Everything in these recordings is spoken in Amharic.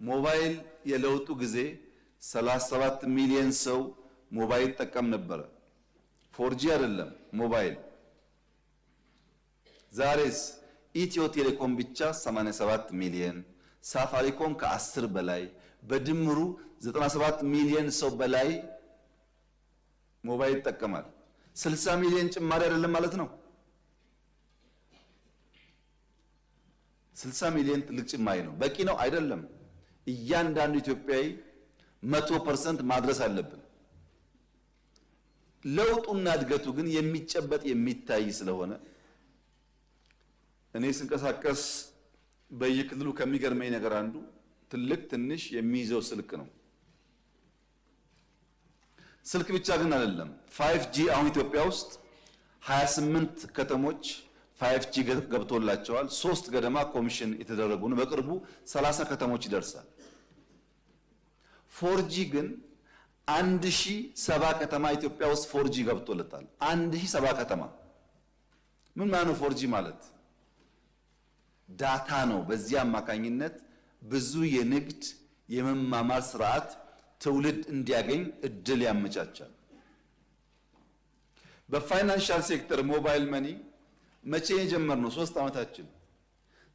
ሞባይል የለውጡ ጊዜ 37 ሚሊዮን ሰው ሞባይል ተጠቀም ነበር። 4G አይደለም ሞባይል። ዛሬስ ኢትዮ ቴሌኮም ብቻ 87 ሚሊዮን፣ ሳፋሪኮም ከ10 በላይ በድምሩ 97 ሚሊዮን ሰው በላይ ሞባይል ይጠቀማል። 60 ሚሊዮን ጭማሪ አይደለም ማለት ነው። 60 ሚሊዮን ትልቅ ጭማሪ ነው። በቂ ነው አይደለም። እያንዳንዱ ኢትዮጵያዊ 100% ማድረስ አለብን። ለውጡና እድገቱ ግን የሚጨበጥ የሚታይ ስለሆነ እኔ ስንቀሳቀስ በየክልሉ ከሚገርመኝ ነገር አንዱ ትልቅ ትንሽ የሚይዘው ስልክ ነው። ስልክ ብቻ ግን አይደለም። 5G አሁን ኢትዮጵያ ውስጥ 28 ከተሞች 5G ገብቶላቸዋል። 3 ገደማ ኮሚሽን የተደረጉ ነው። በቅርቡ 30 ከተሞች ይደርሳል። 4G ግን 1070 ከተማ ኢትዮጵያ ውስጥ 4G ገብቶለታል። 1070 ከተማ ምን ማለት ነው? 4G ማለት ዳታ ነው። በዚህ አማካኝነት ብዙ የንግድ የመማማር ስርዓት ትውልድ እንዲያገኝ እድል ያመቻቻል። በፋይናንሻል ሴክተር ሞባይል መኒ መቼ የጀመርነው? 3 ዓመታችን።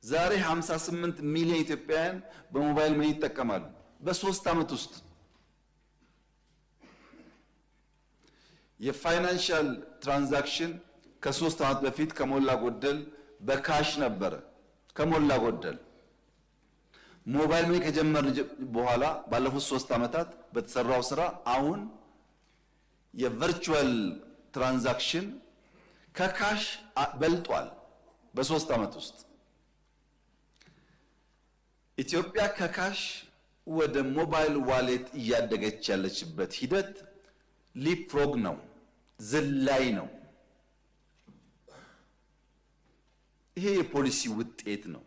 ዛሬ 58 ሚሊዮን ኢትዮጵያውያን በሞባይል መኒ ይጠቀማሉ። በ3 ዓመት ውስጥ የፋይናንሻል ትራንዛክሽን ከ3 ዓመት በፊት ከሞላ ጎደል በካሽ ነበረ። ከሞላ ጎደል ሞባይል መኒ ከጀመርን በኋላ ባለፉት 3 ዓመታት በተሰራው ስራ አሁን የቨርቹዋል ትራንዛክሽን ከካሽ በልጧል። በ3 ዓመት ውስጥ ኢትዮጵያ ከካሽ ወደ ሞባይል ዋሌት እያደገች ያለችበት ሂደት ሊፕፍሮግ ነው፣ ዝላይ ነው። ይሄ የፖሊሲ ውጤት ነው።